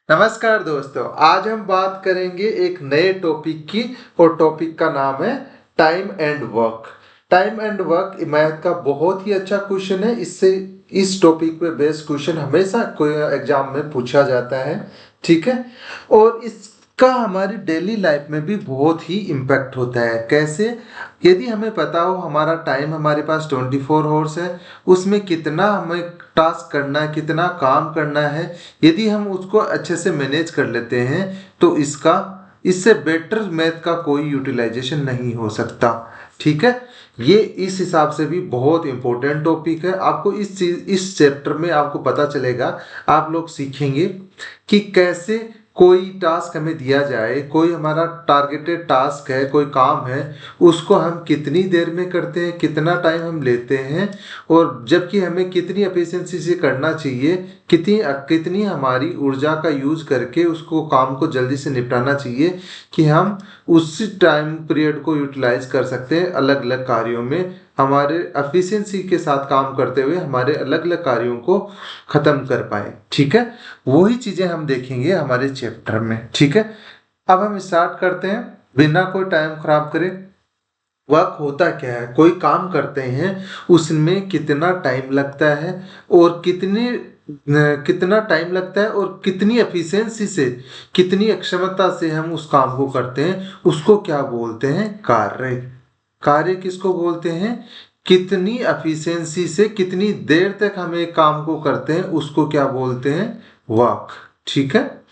नमस्कार दोस्तों, आज हम बात करेंगे एक नए टॉपिक की और टॉपिक का नाम है time and work. Time and work math का बहुत ही अच्छा क्वेश्चन है। इससे इस टॉपिक पे बेस्ड क्वेश्चन हमेशा कोई एग्जाम में पूछा जाता है, ठीक है। और इसका हमारी डेली लाइफ में भी बहुत ही इम्पैक्ट होता है। कैसे? यदि हमें पता हो हमारा टाइम हमारे पास 24 आवर्स है, उसमें कितना हमें टास्क करना है, कितना काम करना है, यदि हम उसको अच्छे से मैनेज कर लेते हैं तो इससे बेटर मैथ का कोई यूटिलाइजेशन नहीं हो सकता, ठीक है। ये इस हिसाब से भी बहुत इंपॉर्टेंट टॉपिक है। आपको इस चैप्टर में आपको पता चलेगा, आप लोग सीखेंगे कि कैसे कोई टास्क हमें दिया जाए, कोई हमारा टारगेटेड टास्क है, कोई काम है, उसको हम कितनी देर में करते हैं, कितना टाइम हम लेते हैं, और जबकि हमें कितनी एफिशिएंसी से करना चाहिए, कितनी कितनी हमारी ऊर्जा का यूज करके उसको काम को जल्दी से निपटाना चाहिए कि हम उसी टाइम पीरियड को यूटिलाइज कर सकते हैं अलग अलग कार्यों में, हमारे एफिशिएंसी के साथ काम करते हुए हमारे अलग अलग कार्यों को खत्म कर पाए, ठीक है। वही चीजें हम देखेंगे हमारे चैप्टर में, ठीक है। अब हम स्टार्ट करते हैं बिना कोई टाइम खराब करे। वर्क होता क्या है? कोई काम करते हैं, उसमें कितना टाइम लगता है और कितना टाइम लगता है और कितनी एफिशिएंसी से, कितनी अक्षमता से हम उस काम को करते हैं, उसको क्या बोलते हैं? कार्य। कार्य किसको बोलते हैं? कितनी एफिशिएंसी से कितनी देर तक हम एक काम को करते हैं, उसको क्या बोलते हैं? वर्क, ठीक है।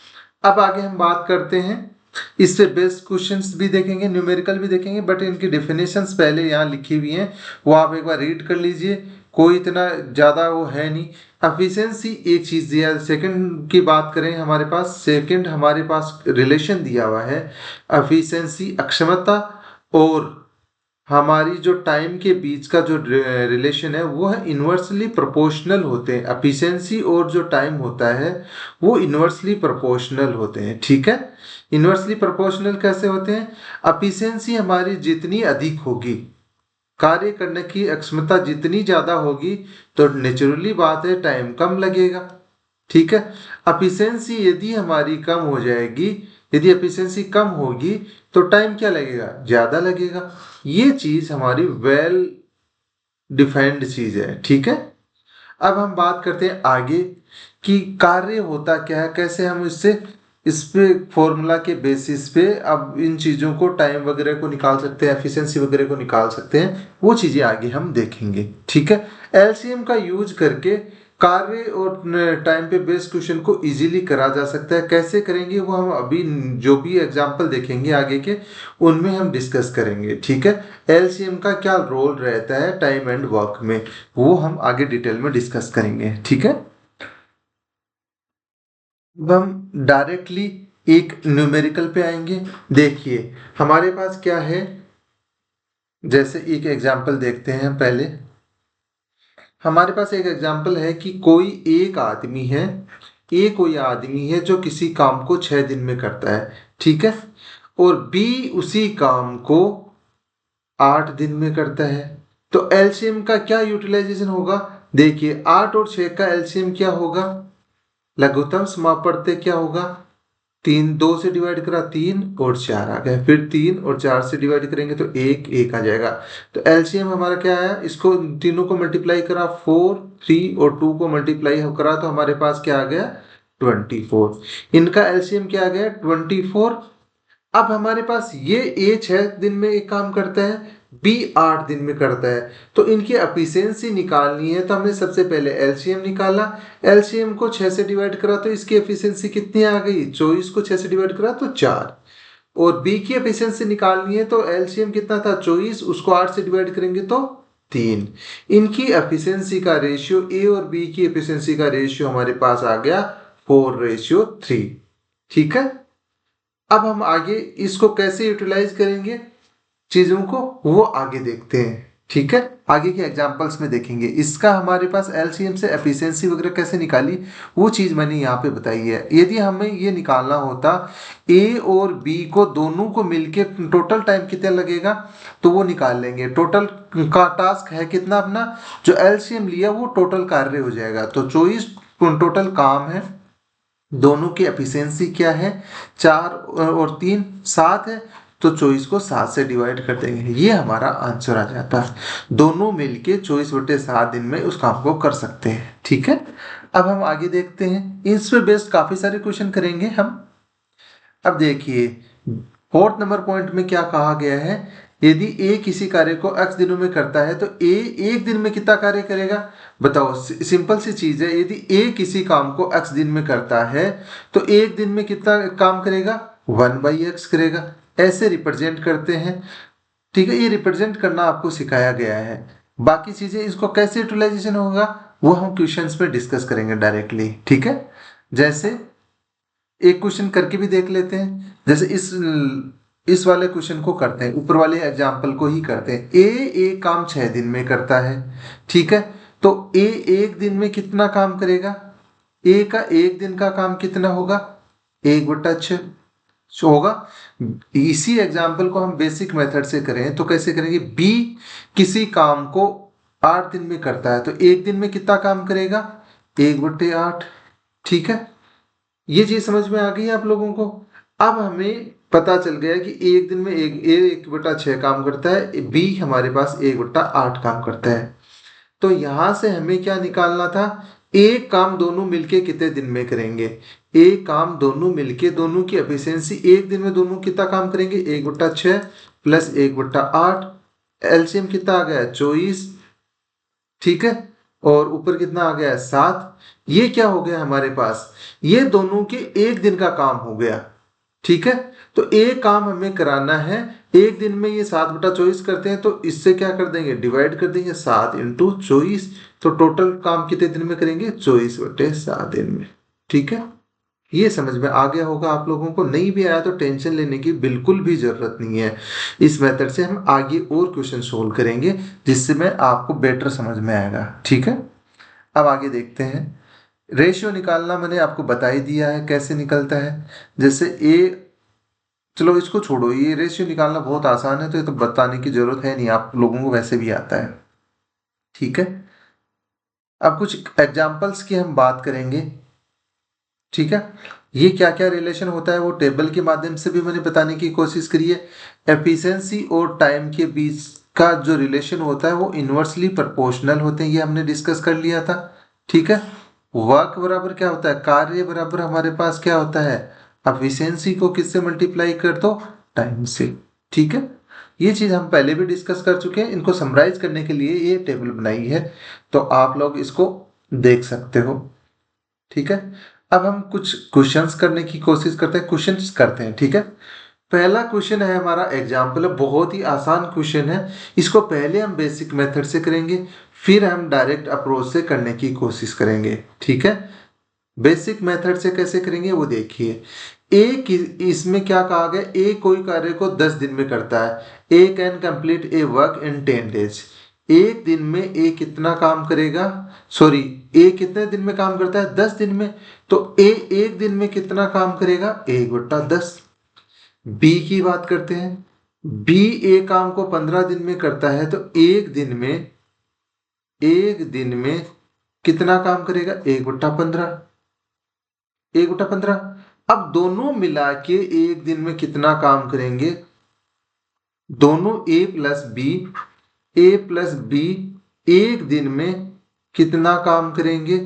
अब आगे हम बात करते हैं, इससे बेस्ड क्वेश्चंस भी देखेंगे, न्यूमेरिकल भी देखेंगे, बट इनकी डेफिनेशंस पहले यहाँ लिखी हुई हैं, वो आप एक बार रीड कर लीजिए। कोई इतना ज़्यादा वो है नहीं। एफिशिएंसी एक चीज़ दिया है। सेकंड की बात करें, हमारे पास सेकंड हमारे पास रिलेशन दिया हुआ है। एफिशिएंसी अक्षमता और हमारी जो टाइम के बीच का जो रिलेशन है वो है इन्वर्सली प्रोपोर्शनल होते हैं। एफिशिएंसी और जो टाइम होता है वो इन्वर्सली प्रोपोर्शनल होते हैं, ठीक है। इन्वर्सली प्रोपोर्शनल कैसे होते हैं? एफिशिएंसी हमारी जितनी अधिक होगी, कार्य करने की क्षमता जितनी ज्यादा होगी, तो नेचुरली बात है टाइम कम लगेगा, ठीक है। एफिशिएंसी यदि हमारी कम हो जाएगी, यदि एफिशिएंसी कम होगी तो टाइम क्या लगेगा? ज्यादा लगेगा। ये चीज हमारी वेल डिफाइंड चीज है, ठीक है। अब हम बात करते हैं आगे कि कार्य होता क्या है, कैसे हम इस पे फॉर्मूला के बेसिस पे अब इन चीजों को, टाइम वगैरह को निकाल सकते हैं, एफिशिएंसी वगैरह को निकाल सकते हैं। वो चीजें आगे हम देखेंगे, ठीक है। एलसीएम का यूज करके कार्य और टाइम पे बेस्ड क्वेश्चन को इजीली करा जा सकता है। कैसे करेंगे वो हम अभी जो भी एग्जांपल देखेंगे आगे के, उनमें हम डिस्कस करेंगे, ठीक है। एलसीएम का क्या रोल रहता है टाइम एंड वर्क में, वो हम आगे डिटेल में डिस्कस करेंगे, ठीक है। अब हम डायरेक्टली एक न्यूमेरिकल पे आएंगे। देखिए हमारे पास क्या है, जैसे एक एग्जांपल देखते हैं पहले। हमारे पास एक एग्जांपल है कि कोई आदमी है जो किसी काम को 6 दिन में करता है, ठीक है। और बी उसी काम को 8 दिन में करता है। तो एलसीएम का क्या यूटिलाइजेशन होगा? देखिए 8 और 6 का एलसीएम क्या होगा? लघुत्तम समापवर्त्य क्या होगा? 2 से डिवाइड करा 3 और 4 आ गया, फिर 3 और 4 से डिवाइड करेंगे तो 1 आ जाएगा। तो एलसीएम हमारा क्या आया? इसको तीनों को मल्टीप्लाई करा 4, 3 और 2 को मल्टीप्लाई करा तो हमारे पास क्या आ गया? 24। इनका एलसीएम क्या आ गया? 24। अब हमारे पास ये ए 6 दिन में एक काम करता है, बी 8 दिन में करता है, तो इनकी एफिशिएंसी निकालनी है तो हमने सबसे पहले एलसीएम निकाला। एलसीएम को 6 से डिवाइड करा तो इसकी एफिशिएंसी कितनी आ गई? 24 को 6 से डिवाइड करा तो 4। और बी की एफिशिएंसी निकालनी है तो एलसीएम कितना था? 24, उसको 8 से डिवाइड करेंगे तो 3। इनकी एफिशिएंसी का रेशियो, ए और बी की एफिशिएंसी का रेशियो हमारे पास आ गया 4:3, ठीक है। अब हम आगे इसको कैसे यूटिलाइज करेंगे चीजों को, वो आगे देखते हैं, ठीक है। आगे के एग्जांपल्स में देखेंगे इसका हमारे पास एलसीएम से एफिशिएंसी वगैरह कैसे निकाली, वो चीज मैंने यहाँ पे बताई है। यदि हमें ये निकालना होता ए और बी को दोनों को मिलके टोटल टाइम कितना लगेगा, तो वो निकाल लेंगे। टोटल का टास्क है कितना अपना, जो एलसीएम लिया वो टोटल कार्य हो जाएगा। तो 24 टोटल काम है, दोनों की एफिशिएंसी क्या है, 4 और 3 7 है, तो 24 को 7 से डिवाइड कर देंगे, ये हमारा आंसर आ जाता है। दोनों मिलके 24/7 दिन में उस काम को कर सकते हैं। ठीक है, अब हम आगे देखते हैं, इस पे बेस्ड काफी सारे क्वेश्चन करेंगे हम। अब देखिए 4th नंबर पॉइंट में क्या कहा गया है, यदि ए किसी कार्य को x दिनों में करता है तो ए एक दिन में कितना कार्य करेगा। बताओ, सिंपल सी चीज है, यदि ए किसी काम को x दिन में करता है तो एक दिन में कितना काम करेगा, 1/x करेगा। ऐसे रिप्रेजेंट करते हैं। ठीक है, ये रिप्रेजेंट करना आपको सिखाया गया है। बाकी चीजें इसको कैसे यूटिलाइजेशन होगा वो हम क्वेश्चंस में डिस्कस करेंगे डायरेक्टली। ठीक है, जैसे एक क्वेश्चन करके भी देख लेते हैं, जैसे इस वाले क्वेश्चन को करते हैं, ऊपर वाले एग्जाम्पल को ही करते हैं। एक काम 6 दिन में करता है। ठीक है, तो ए एक दिन में कितना काम करेगा, ए का एक दिन का काम कितना होगा, 1/6 होगा। इसी एग्जाम्पल को हम बेसिक मेथड से करें तो कैसे करेंगे, बी किसी काम को 8 दिन में करता है तो एक दिन में कितना काम करेगा, 1/8। ठीक है, ये चीज समझ में आ गई है आप लोगों को। अब हमें पता चल गया कि एक दिन में 1/6 काम करता है, बी हमारे पास 1/8 काम करता है। तो यहां से हमें क्या निकालना था, एक काम दोनों मिलके कितने दिन में करेंगे। एक काम दोनों मिलके, दोनों की एफिशिएंसी एक दिन में दोनों कितना काम करेंगे, 1/6 प्लस 1/8, एलसीएम कितना आ गया, 24। ठीक है, और ऊपर कितना आ गया, 7। ये क्या हो गया हमारे पास, ये दोनों के एक दिन का काम हो गया। ठीक है, तो एक काम हमें कराना है एक दिन में, ये 7/24 करते हैं तो इससे क्या कर देंगे, डिवाइड कर देंगे, 7 × 24। तो टोटल काम कितने दिन में करेंगे, 24/7 दिन में। ठीक है, ये समझ में आ गया होगा आप लोगों को। नहीं भी आया तो टेंशन लेने की बिल्कुल भी जरूरत नहीं है। इस मेथड से हम आगे और क्वेश्चन सोल्व करेंगे जिससे में आपको बेटर समझ में आएगा। ठीक है, अब आगे देखते हैं। रेशियो निकालना मैंने आपको बता ही दिया है कैसे निकलता है। जैसे ए, चलो इसको छोड़ो, ये रेशियो निकालना बहुत आसान है तो ये तो बताने की जरूरत है नहीं, आप लोगों को वैसे भी आता है। ठीक है, अब कुछ एग्जाम्पल्स की हम बात करेंगे। ठीक है, ये क्या क्या रिलेशन होता है वो टेबल के माध्यम से भी मैंने बताने की कोशिश करी है। एफिशिएंसी और टाइम के बीच का जो रिलेशन होता है वो इनवर्सली प्रोपोर्शनल होते हैं, ये हमने डिस्कस कर लिया था। ठीक है, वर्क बराबर क्या होता है, कार्य बराबर हमारे पास क्या होता है, एफिशिएंसी को किससे मल्टीप्लाई कर दो, टाइम से। ठीक है, ये चीज हम पहले भी डिस्कस कर चुके हैं, इनको समराइज करने के लिए ये टेबल बनाई है, तो आप लोग इसको देख सकते हो। ठीक है, अब हम कुछ क्वेश्चंस करने की कोशिश करते हैं, क्वेश्चंस करते हैं। ठीक है, पहला क्वेश्चन है हमारा एग्जाम्पल है, बहुत ही आसान क्वेश्चन है। इसको पहले हम बेसिक मेथड से करेंगे, फिर हम डायरेक्ट अप्रोच से करने की कोशिश करेंगे। ठीक है, बेसिक मेथड से कैसे करेंगे वो देखिए। इसमें क्या कहा गया, ए कोई कार्य को 10 दिन में करता है, a can complete a work in 10 days. एक दिन में ए कितना काम करेगा, सॉरी, ए कितने दिन में काम करता है, 10 दिन में। तो ए एक दिन में कितना काम करेगा, 1/10। बी की बात करते हैं, बी ए काम को 15 दिन में करता है तो एक दिन में कितना काम करेगा, 1/15। 1/15। अब दोनों मिला के एक दिन में कितना काम करेंगे, दोनों ए प्लस बी एक दिन में कितना काम करेंगे,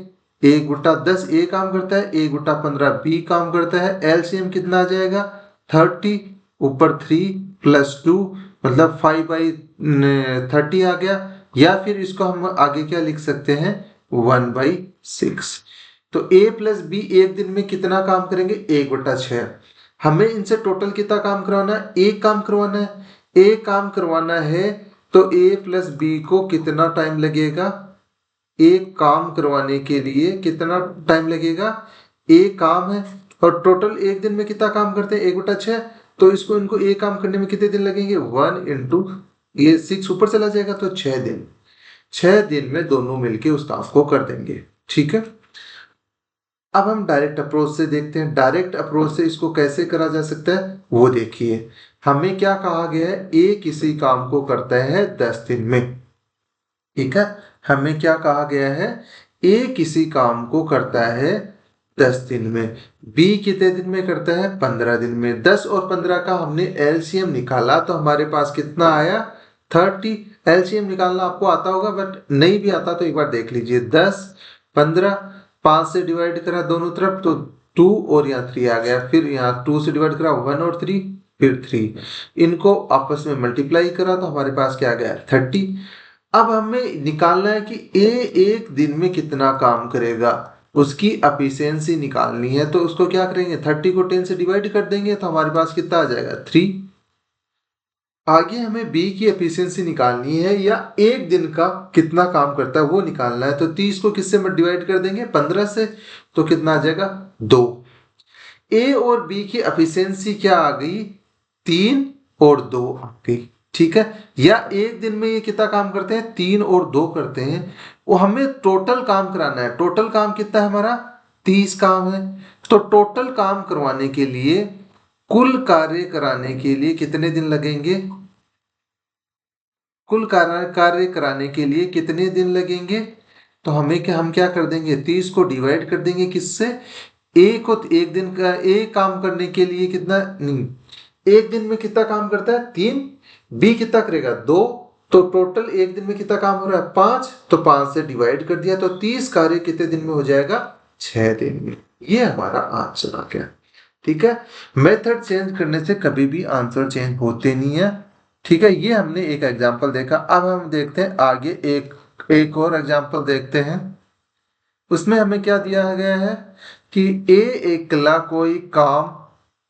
1/10 ए काम करता है, 1/15 बी काम करता है। एलसीएम कितना आ जाएगा, 30, ऊपर 3 + 2 मतलब 5/30 आ गया। या फिर इसको हम आगे क्या लिख सकते हैं, 1/6। तो a प्लस बी एक दिन में कितना काम करेंगे, 1/6। हमें इनसे टोटल कितना काम करवाना है, एक काम करवाना है। एक काम करवाना है तो a प्लस बी को कितना टाइम लगेगा, एक काम करवाने के लिए कितना टाइम लगेगा, एक काम है और टोटल एक दिन में कितना काम करते हैं, 1/6। तो इसको इनको एक काम करने में कितने दिन लगेंगे, 1 × ये 6 ऊपर चला जाएगा तो 6 दिन। 6 दिन में दोनों मिलके उस काम को कर देंगे। ठीक है, अब हम डायरेक्ट अप्रोच से देखते हैं, डायरेक्ट अप्रोच से इसको कैसे करा जा सकता है वो देखिए। हमें क्या कहा गया है, ए किसी काम को करता है 10 दिन में। ठीक है, हमें क्या कहा गया है, ए किसी काम को करता है 10 दिन में। बी कितने दिन में करता है? 15 दिन में। 10 और 15 का हमने एलसीएम निकाला तो हमारे पास कितना आया? 30। एलसीएम निकालना आपको आता होगा, बट नहीं भी आता तो एक बार देख लीजिए। 10 15, 5 से डिवाइड करा दोनों तरफ तो 2 और यहाँ 3 आ गया। फिर यहाँ 2 से डिवाइड करा 1 और 3, फिर 3। इनको आपस में मल्टीप्लाई करा तो हमारे पास क्या आ गया? 30। अब हमें निकालना है कि ए एक दिन में कितना काम करेगा, उसकी एफिशिएंसी निकालनी है। तो उसको क्या करेंगे? 30 को 10 से डिवाइड कर देंगे तो हमारे पास कितना आ जाएगा? 3। आगे हमें बी की एफिशिएंसी निकालनी है या एक दिन का कितना काम करता है वो निकालना है। तो 30 को किससे डिवाइड कर देंगे? 15 से। तो कितना आ जाएगा? 2। ए और बी की एफिशिएंसी क्या आ गई? 3 और 2 आ गई। ठीक है। या एक दिन में ये कितना काम करते हैं? 3 और 2 करते हैं। वो हमें टोटल काम कराना है। टोटल काम कितना है हमारा? 30 काम है। तो टोटल काम करवाने के लिए, कुल कार्य कराने के लिए कितने दिन लगेंगे? कुल कार्य कराने के लिए कितने दिन लगेंगे? तो हम क्या कर देंगे? 30 को डिवाइड कर देंगे किससे? ए को एक दिन का, ए काम करने के लिए कितना, नहीं, एक दिन में कितना काम करता है? 3। बी कितना करेगा? 2। तो टोटल एक दिन में कितना काम हो रहा है? 5। तो 5 से डिवाइड कर दिया तो 30 कार्य कितने दिन में हो जाएगा? 6 दिन में। ये हमारा आंसर आ गया। ठीक है। मेथड चेंज करने से कभी भी आंसर चेंज होते नहीं है। ठीक है। ये हमने एक एग्जांपल देखा। अब हम देखते हैं आगे एक और एग्जांपल देखते हैं। उसमें हमें क्या दिया गया है कि ए अकेला कोई काम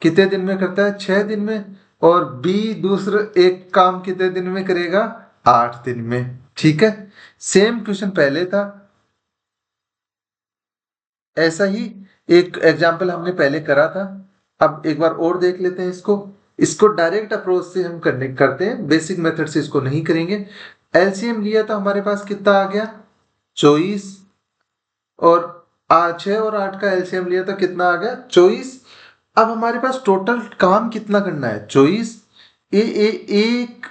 कितने दिन में करता है? 6 दिन में। और बी दूसरा एक काम कितने दिन में करेगा? 8 दिन में। ठीक है। सेम क्वेश्चन पहले था, ऐसा ही एक एग्जाम्पल हमने पहले करा था। अब एक बार और देख लेते हैं इसको। इसको डायरेक्ट अप्रोच से हम करते हैं, बेसिक मेथड से इसको नहीं करेंगे। एलसीएम लिया तो हमारे पास कितना आ गया? 24। और 6 और 8 का एलसीएम लिया तो कितना आ गया? 24। अब हमारे पास टोटल काम कितना करना है? 24। एक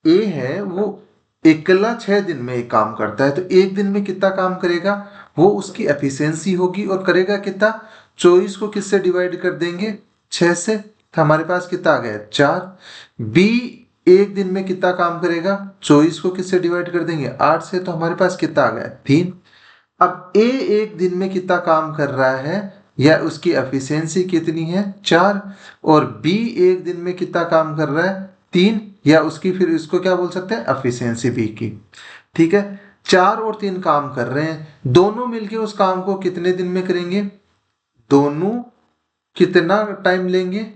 ए है वो अकेला 6 दिन में एक काम करता है, तो एक दिन में कितना काम करेगा? वो उसकी एफिशिएंसी होगी। और करेगा कितना? 24 को किससे डिवाइड कर देंगे? 6 से। तो हमारे पास कितना आ गया? 4। बी एक दिन में कितना काम करेगा? 24 को किससे डिवाइड कर देंगे? 8 से। तो हमारे पास कितना आ गया? 3। अब ए एक दिन में कितना काम कर रहा है या उसकी एफिशिएंसी कितनी है? 4। और बी एक दिन में कितना काम कर रहा है? 3। या उसकी, फिर इसको क्या बोल सकते हैं? एफिशिएंसी बी की। ठीक है। 4 और 3 काम कर रहे हैं, दोनों मिलके उस काम को कितने दिन में करेंगे? दोनों कितना टाइम लेंगे?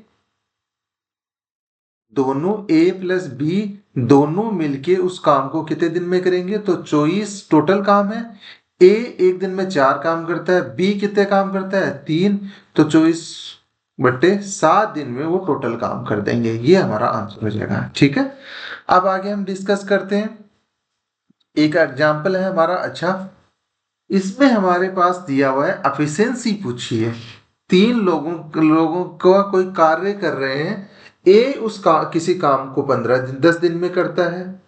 दोनों ए प्लस बी दोनों मिलके उस काम को कितने दिन में करेंगे? तो 24 टोटल काम है। ए एक दिन में 4 काम करता है, बी कितने काम करता है? 3। तो 24/7 दिन में वो टोटल काम कर देंगे। ये हमारा आंसर हो जाएगा। ठीक है। अब आगे हम डिस्कस करते हैं। एक एग्जाम्पल है हमारा। अच्छा, इसमें हमारे पास दिया हुआ है एफिशिएंसी पूछी है। 3 लोगों का कोई कार्य कर रहे हैं। ए किसी काम को 10 दिन में करता है।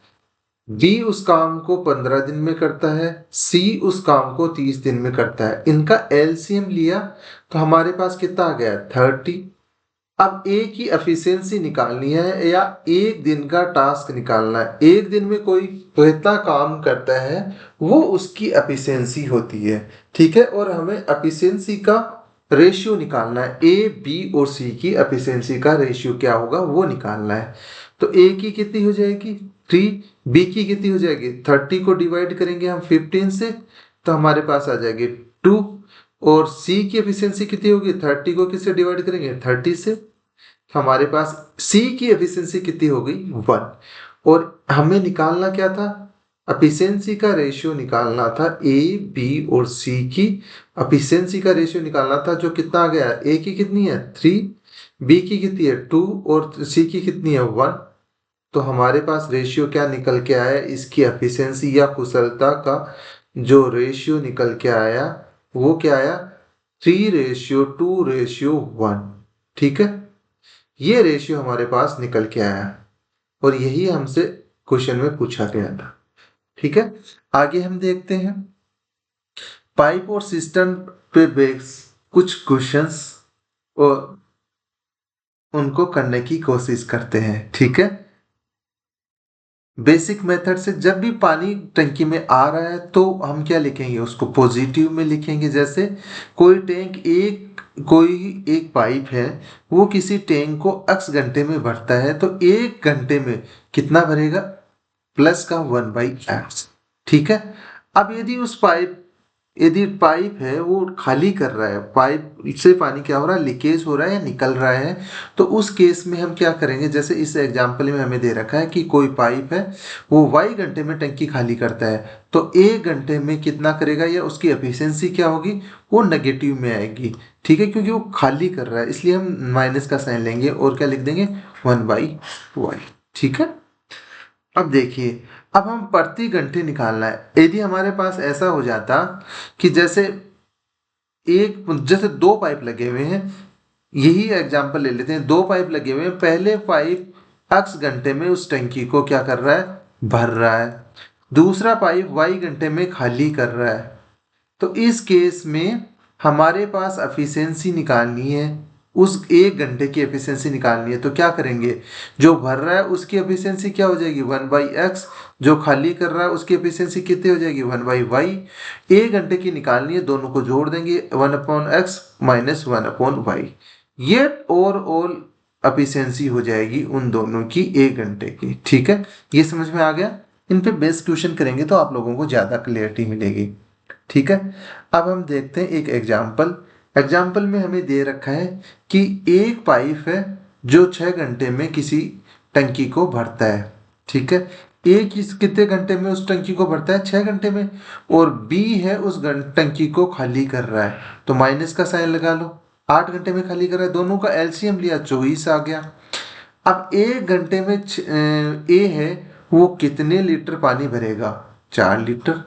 बी उस काम को 15 दिन में करता है। सी उस काम को 30 दिन में करता है। इनका एलसीएम लिया तो हमारे पास कितना आ गया? 30। अब ए की एफिशिएंसी निकालनी है या एक दिन का टास्क निकालना है। एक दिन में कोई कितना काम करता है वो उसकी एफिशिएंसी होती है। ठीक है। और हमें एफिशिएंसी का रेशियो निकालना है। ए बी और सी की एफिशिएंसी का रेशियो क्या होगा वो निकालना है। तो ए की कितनी हो जाएगी? 3। बी की कितनी हो जाएगी? 30 को डिवाइड करेंगे हम 15 से तो हमारे पास आ जाएगी 2। और सी की एफिशिएंसी कितनी होगी? 30 को किससे डिवाइड करेंगे? 30 से। हमारे पास सी की एफिशिएंसी कितनी हो गई? 1। और हमें निकालना क्या था? एफिशिएंसी का रेशियो निकालना था। ए बी और सी की एफिशिएंसी का रेशियो निकालना था, जो कितना आ गया? ए की कितनी है? 3। बी की कितनी है? 2। और सी की कितनी है? 1। तो हमारे पास रेशियो क्या निकल के आया? इसकी एफिशिएंसी या कुशलता का जो रेशियो निकल के आया वो क्या आया? 3:2:1। ठीक है। ये रेशियो हमारे पास निकल के आया और यही हमसे क्वेश्चन में पूछा गया था। ठीक है। आगे हम देखते हैं। पाइप और सिस्टम पे बेस कुछ क्वेश्चंस और उनको करने की कोशिश करते हैं। ठीक है, बेसिक मेथड से जब भी पानी टंकी में आ रहा है तो हम क्या लिखेंगे, उसको पॉजिटिव में लिखेंगे। जैसे कोई एक पाइप है, वो किसी टैंक को x घंटे में भरता है, तो 1 घंटे में कितना भरेगा, प्लस का 1/x। ठीक है, अब यदि पाइप है वो खाली कर रहा है, पाइप से पानी क्या हो रहा है, लीकेज हो रहा है या निकल रहा है, तो उस केस में हम क्या करेंगे, जैसे इस एग्जांपल में हमें दे रखा है कि कोई पाइप है, वो y घंटे में टंकी खाली करता है, तो 1 घंटे में कितना करेगा, या उसकी एफिशिएंसी क्या होगी, वो नेगेटिव में आएगी। ठीक है, क्योंकि वो खाली कर रहा है, इसलिए हम माइनस का साइन लेंगे और क्या लिख देंगे, 1/y। ठीक है, अब देखिए, अब हम प्रति घंटे निकालना है। यदि हमारे पास ऐसा हो जाता कि जैसे दो पाइप लगे हुए हैं, यही एग्जांपल ले लेते हैं, दो पाइप लगे हुए हैं, पहले पाइप x घंटे में उस टंकी को क्या कर रहा है, भर रहा है, दूसरा पाइप y घंटे में खाली कर रहा है। तो इस केस में हमारे पास एफिशिएंसी निकालनी है, उस 1 घंटे की एफिशिएंसी निकालनी है, तो क्या करेंगे, जो भर रहा है उसकी एफिशिएंसी क्या हो जाएगी, 1/x, जो खाली कर रहा है उसकी एफिशिएंसी कितनी हो जाएगी, 1/y। 1 घंटे की निकालनी है, दोनों को जोड़ देंगे, 1/x माइनस 1/y। ये ओवरऑल एफिशिएंसी हो जाएगी उन दोनों की 1 घंटे की। ठीक है, ये समझ में आ गया। इन पे बेस क्वेश्चन करेंगे तो आप लोगों को ज्यादा क्लियरिटी मिलेगी। ठीक है, अब हम देखते हैं एक एग्जाम्पल में हमें दे रखा है कि एक पाइप है जो 6 घंटे में किसी टंकी को भरता है। ठीक है, कितने घंटे में उस टंकी को भरता है, 6 घंटे में, और बी है उस टंकी को खाली कर रहा है, तो माइनस का साइन लगा लो, 8 घंटे में खाली कर रहा है, दोनों का एलसीएम लिया, 24 आ गया। अब 1 घंटे में ए है, वो कितने लीटर पानी भरेगा, 4 लीटर,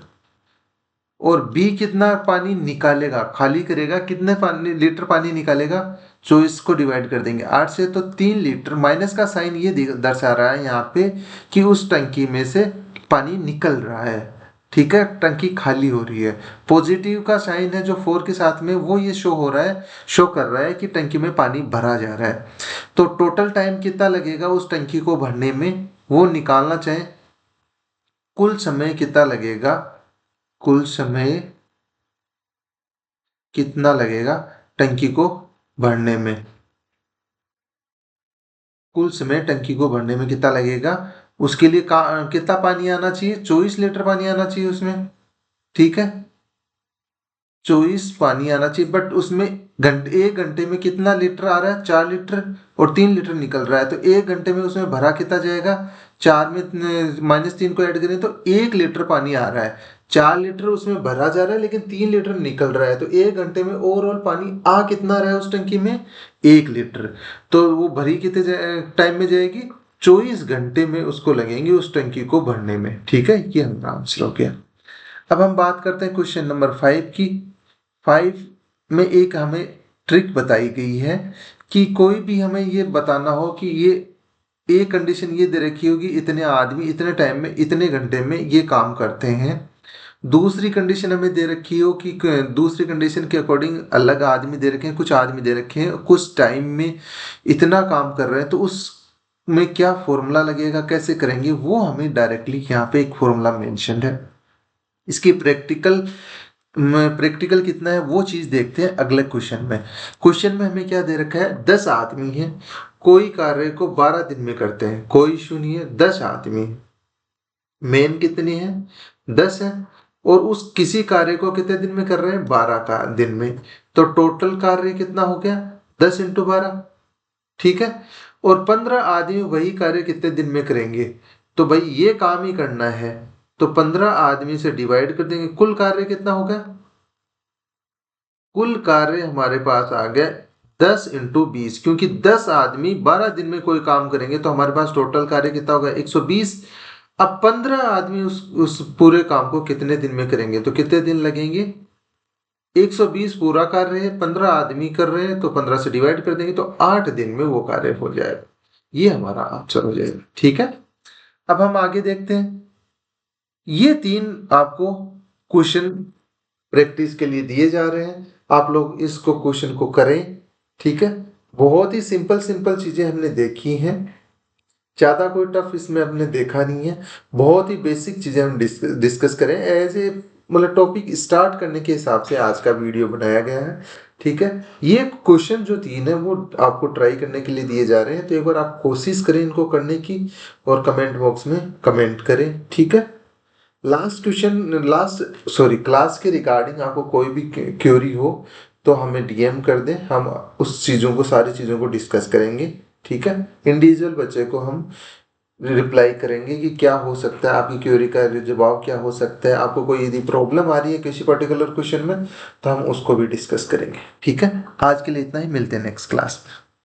और बी कितना पानी निकालेगा, खाली करेगा, कितने पानी लीटर पानी निकालेगा, 24 को डिवाइड कर देंगे 8 से, तो 3 लीटर। माइनस का साइन ये दर्शा रहा है यहाँ पे कि उस टंकी में से पानी निकल रहा है। ठीक है, टंकी खाली हो रही है। पॉजिटिव का साइन है जो 4 के साथ में, वो ये शो कर रहा है कि टंकी में पानी भरा जा रहा है। तो टोटल टाइम कितना लगेगा उस टंकी को भरने में, वो निकालना चाहे, कुल समय कितना लगेगा, कुल समय कितना लगेगा टंकी को भरने में, कुल समय टंकी को भरने में कितना लगेगा, उसके लिए कितना पानी आना चाहिए, 24 लीटर पानी आना चाहिए उसमें। ठीक है, 24 पानी आना चाहिए, बट उसमें 1 घंटे में कितना लीटर आ रहा है, 4 लीटर, और 3 लीटर निकल रहा है, तो 1 घंटे में उसमें भरा कितना जाएगा, 4 में -3 को ऐड करें तो 1 लीटर पानी आ रहा है, 4 लीटर उसमें भरा जा रहा है, लेकिन 3 लीटर निकल रहा है, तो 1 घंटे में ओवरऑल पानी आ कितना रहा है उस टंकी में, 1 लीटर। तो वो भरी कितने टाइम में जाएगी, 24 घंटे में उसको लगेंगे उस टंकी को भरने में। ठीक है, ये हमारा आंसर हो गया। अब हम बात करते हैं क्वेश्चन नंबर 5 की। 5 में एक हमें ट्रिक बताई गई है कि कोई भी हमें ये बताना हो कि ये एक कंडीशन ये दे रखी होगी, इतने आदमी इतने टाइम में इतने घंटे में ये काम करते हैं। दूसरी कंडीशन हमें दे रखी हो कि दूसरी कंडीशन के अकॉर्डिंग अलग आदमी दे रखे हैं, कुछ आदमी दे रखे हैं, कुछ टाइम में इतना काम कर रहे हैं, तो उस में क्या फॉर्मूला लगेगा, कैसे करेंगे, वो हमें डायरेक्टली यहाँ पे एक फॉर्मूला मेंशन है। इसकी प्रैक्टिकल कितना है वो चीज देखते हैं अगले क्वेश्चन में। क्वेश्चन में हमें क्या दे रखा है, 10 आदमी हैं, कोई कार्य को 12 दिन में करते हैं, कोई इशू नहीं है, 10 आदमी, मेन कितने हैं, 10 है, और उस किसी कार्य को कितने दिन में कर रहे हैं, 12 का दिन में, तो टोटल कार्य कितना हो गया, 10 × 12। ठीक है, और 15 आदमी वही कार्य कितने दिन में करेंगे, तो भाई ये काम ही करना है, तो 15 आदमी से डिवाइड कर देंगे, कुल कार्य कितना होगा, कुल कार्य हमारे पास आ गया 10 × 20, क्योंकि 10 आदमी 12 दिन में कोई काम करेंगे, तो हमारे पास टोटल कार्य कितना होगा, 120। अब 15 आदमी उस पूरे काम को कितने दिन में करेंगे, तो कितने दिन लगेंगे, 120 पूरा कार्य है, 15 आदमी कर रहे हैं, तो 15 से डिवाइड कर देंगे, तो 8 दिन में वो कार्य हो जाएगा। ये हमारा आंसर हो जाएगा। ठीक है, अब हम आगे देखते हैं। ये 3 आपको क्वेश्चन प्रैक्टिस के लिए दिए जा रहे हैं। आप लोग इसको क्वेश्चन को करें, ठीक है। बहुत ही सिंपल सिंपल चीजें हमने देखी हैं, ज्यादा कोई टफ इसमें हमने देखा नहीं है, बहुत ही बेसिक चीजें हम डिस्कस करें एज ए मतलब टॉपिक स्टार्ट करने के हिसाब से आज का वीडियो बनाया गया है, ठीक है। ये क्वेश्चन जो 3 है वो आपको ट्राई करने के लिए दिए जा रहे हैं, तो एक बार आप कोशिश करें इनको करने की और कमेंट बॉक्स में कमेंट करें, ठीक है। क्लास के रिगार्डिंग आपको कोई भी क्वेरी हो तो हमें डीएम कर दें, हम उस चीज़ों को सारी चीज़ों को डिस्कस करेंगे, ठीक है। इंडिविजुअल बच्चे को हम रिप्लाई करेंगे कि क्या हो सकता है, आपकी क्वेरी का जवाब क्या हो सकता है, आपको कोई यदि प्रॉब्लम आ रही है किसी पर्टिकुलर क्वेश्चन में तो हम उसको भी डिस्कस करेंगे, ठीक है। आज के लिए इतना ही, मिलते हैं नेक्स्ट क्लास में।